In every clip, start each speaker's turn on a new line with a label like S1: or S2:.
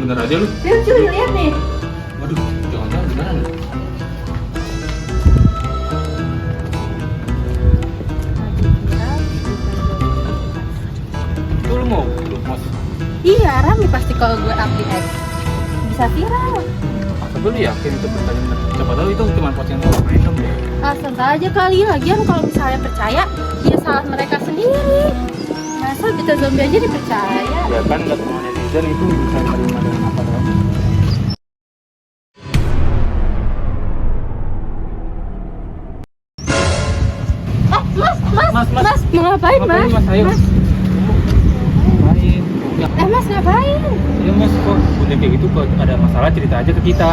S1: bener aja lu.
S2: Lihat cuy, lihat nih.
S1: Waduh, jangan-jangan beneran. Itu lu mau lu mas?
S2: Iya, rame pasti kalau gue update X. Bisa viral.
S1: Tapi lu yakin itu beritanya bener? Siapa tahu itu cuma postingan orang random deh.
S2: Sangka aja kali, lagian kalau misalnya percaya, ya salah mereka sendiri. Masa kita zombie aja dipercaya?
S1: Ya kan nggak semua netizen itu bisa terima dengan apa dong.
S2: Mas, mau ngapain mas?
S1: Ayo.
S2: Mas,
S1: Ngapain? Ya,
S2: mas ngapain?
S1: ya mas kok udah kayak gitu kok ada masalah cerita aja ke kita.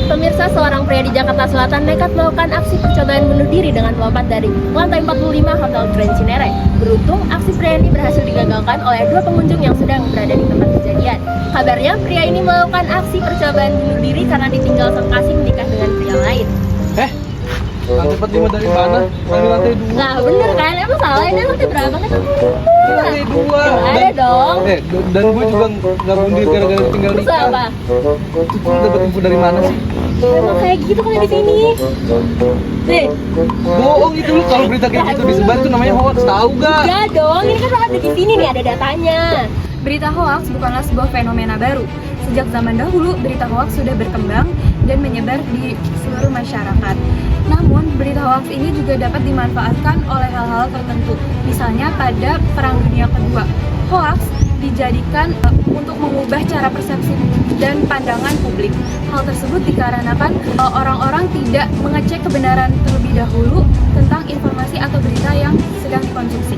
S2: Pemirsa, seorang pria di Jakarta Selatan nekat melakukan aksi percobaan bunuh diri dengan melompat dari lantai 45 Hotel Grand Cinere. Beruntung, aksi pria ini berhasil digagalkan oleh dua pengunjung yang sedang berada di tempat kejadian. Kabarnya, pria ini melakukan aksi percobaan bunuh diri karena ditinggal sang kasih menikah dengan pria lain.
S3: Lantai 45 dari mana? Dari lantai 2.
S2: Nah, bener kan? Emang salah ini lantai berapa kan?
S3: Lantai 2.
S2: Ada dong.
S3: Dan gue juga nggak bunuh diri gara-gara tinggal
S2: Terus
S3: nikah.
S2: apa?
S3: Itu lu dapat info dari mana sih?
S2: Emang kayak gitu kali di sini. Nih,
S3: Bohong itu lu, kalau berita kayak gitu disebar itu namanya hoax, tahu gak?
S2: enggak dong. Ini kan ada di sini nih, ada datanya.
S4: Berita hoaks bukanlah sebuah fenomena baru. Sejak zaman dahulu, berita hoaks sudah berkembang dan menyebar di seluruh masyarakat. Namun, berita hoaks ini juga dapat dimanfaatkan oleh hal-hal tertentu. Misalnya pada Perang Dunia Kedua, hoaks dijadikan untuk mengubah cara persepsi dan pandangan publik. Hal tersebut dikarenakan orang-orang tidak mengecek kebenaran terlebih dahulu tentang informasi atau berita yang sedang dikonsumsi.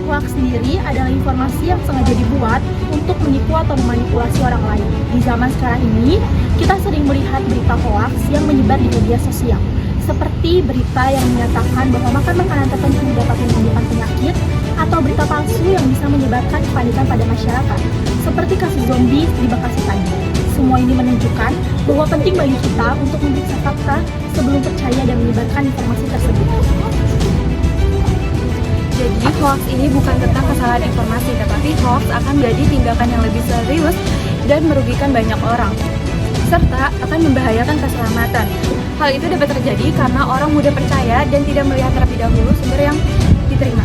S5: Hoax sendiri adalah informasi yang sengaja dibuat untuk menipu atau memanipulasi orang lain. Di zaman sekarang ini, kita sering melihat berita hoax yang menyebar di media sosial. Seperti berita yang menyatakan bahwa makan makanan tertentu dapat menimbulkan penyakit, atau berita palsu yang bisa menyebarkan kepanikan pada masyarakat, seperti kasus zombie di Bekasi tadi. Semua ini menunjukkan bahwa penting bagi kita untuk memeriksa fakta sebelum percaya dan menyebarkan informasi tersebut.
S4: Jadi, hoax ini bukan tentang kesalahan informasi, tetapi hoax akan menjadi tindakan yang lebih serius dan merugikan banyak orang, serta akan membahayakan keselamatan. Hal itu dapat terjadi karena orang mudah percaya dan tidak melihat terlebih dahulu sumber yang diterima.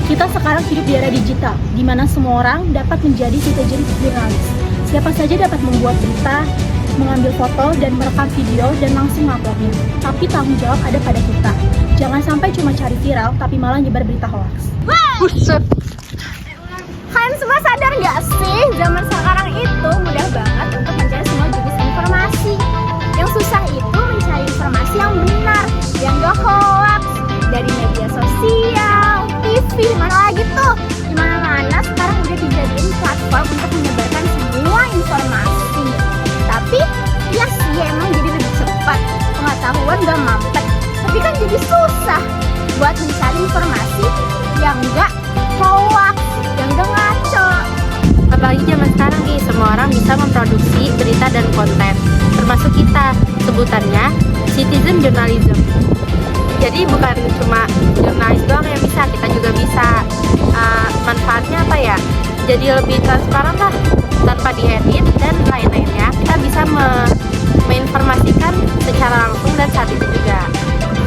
S5: Kita sekarang hidup di era digital, di mana semua orang dapat menjadi citizen jurnalis. Siapa saja dapat membuat berita, mengambil foto, dan merekam video, dan langsung menguploadnya. Tapi tanggung jawab ada pada kita. Jangan sampai cuma cari viral, tapi malah nyebar berita hoax.
S2: Buset. Kalian semua sadar nggak sih, zaman sekarang itu mudah banget untuk mencari semua jenis informasi. Yang susah itu mencari informasi yang benar, yang gak hoax, dari media sosial, TV, mana lagi tuh. Dimana-mana sekarang udah dijadiin platform untuk menyebarkan semua informasi. Tapi, ya sih emang jadi lebih cepat, pengetahuan gak mampet. Tapi kan jadi susah buat mencari informasi yang gak hoax, yang gak ngaco.
S6: Apalagi zaman sekarang nih, semua orang bisa memproduksi berita dan konten, termasuk kita. Sebutannya citizen journalism. Jadi bukan cuma jurnalis doang yang bisa, kita juga bisa. Manfaatnya apa ya? Jadi lebih transparan lah, tanpa diedit dan lain-lainnya. Kita bisa menginformasikan secara langsung dan saat itu juga.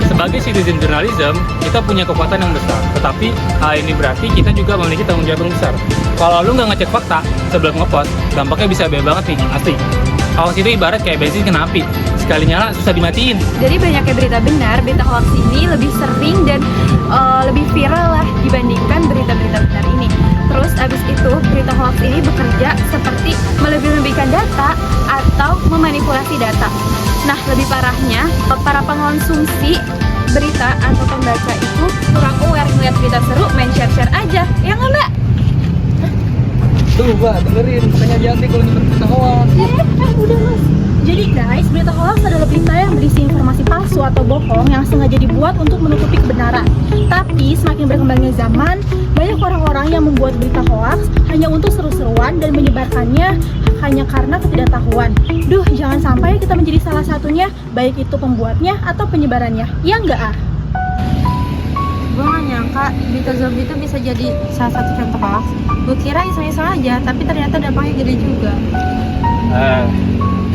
S1: Sebagai citizen journalism, kita punya kekuatan yang besar. Tetapi hal ini berarti kita juga memiliki tanggung jawab yang besar. Kalau lu nggak ngecek fakta sebelum ngepost, dampaknya bisa bahaya banget nih, asli. Hoax itu ibarat kayak bensin kena api, sekali nyala susah dimatiin.
S4: Jadi banyaknya berita benar, berita hoax ini lebih sering dan lebih viral lah dibandingkan berita-berita benar ini. Terus abis itu berita hoax ini bekerja seperti melebih-lebihkan data atau memanipulasi data. Nah, lebih parahnya para pengonsumsi berita atau pembaca itu kurang aware, ngeliat berita seru main share-share aja, ya nggak Mbak?
S3: Tuh Mbak, dengerin, makanya hati kalau nyebar berita hoax.
S5: Udah mas. Jadi guys, berita hoax adalah berita yang berisi informasi palsu atau bohong yang sengaja dibuat untuk menutupi kebenaran. Tapi semakin berkembangnya zaman, banyak orang-orang yang membuat berita hoax hanya untuk seru-seruan dan menyebarkannya hanya karena ketidaktahuan. Duh, jangan sampai kita menjadi salah satunya, baik itu pembuatnya atau penyebarannya. Ya enggak ah?
S6: Gue gak nyangka berita zombie itu bisa jadi salah satu contoh hoax. Gue kira iseng-iseng aja, tapi ternyata dampaknya gede juga.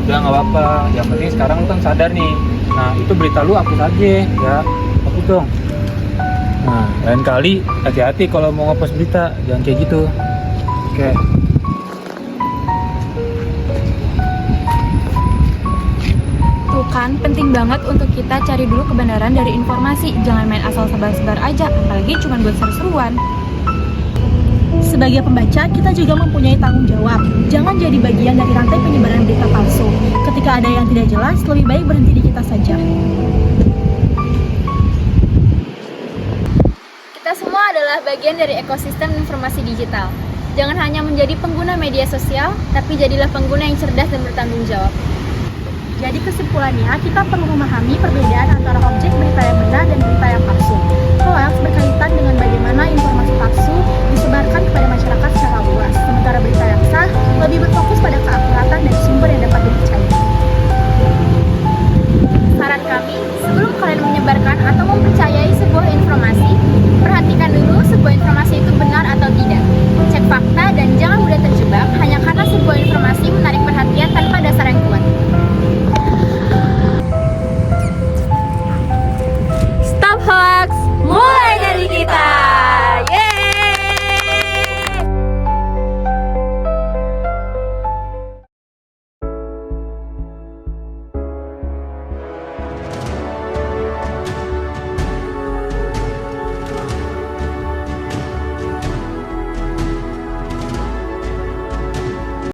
S1: Udah nggak apa-apa. Yang penting sekarang lu kan sadar nih. Nah, itu berita lu hapus aja ya. Hapus dong. Nah, lain kali hati-hati kalau mau ngapus berita, jangan kayak gitu. Oke.
S4: Tuh kan, penting banget untuk kita cari dulu kebenaran dari informasi. Jangan main asal sebar-sebar aja, apalagi cuma buat seru-seruan.
S5: Sebagai pembaca, kita juga mempunyai tanggung jawab. Jangan jadi bagian dari rantai penyebaran berita palsu. Ketika ada yang tidak jelas, lebih baik berhenti di kita saja.
S2: Kita semua adalah bagian dari ekosistem informasi digital. Jangan hanya menjadi pengguna media sosial, tapi jadilah pengguna yang cerdas dan bertanggung jawab.
S5: Jadi kesimpulannya, kita perlu memahami perbedaan antara objek berita yang benar dan berita yang palsu. Hoax berkaitan dengan bagaimana informasi palsu disebarkan kepada masyarakat secara luas, sementara berita yang sah lebih berfokus pada keakuratan dan sumber yang dapat dipercaya.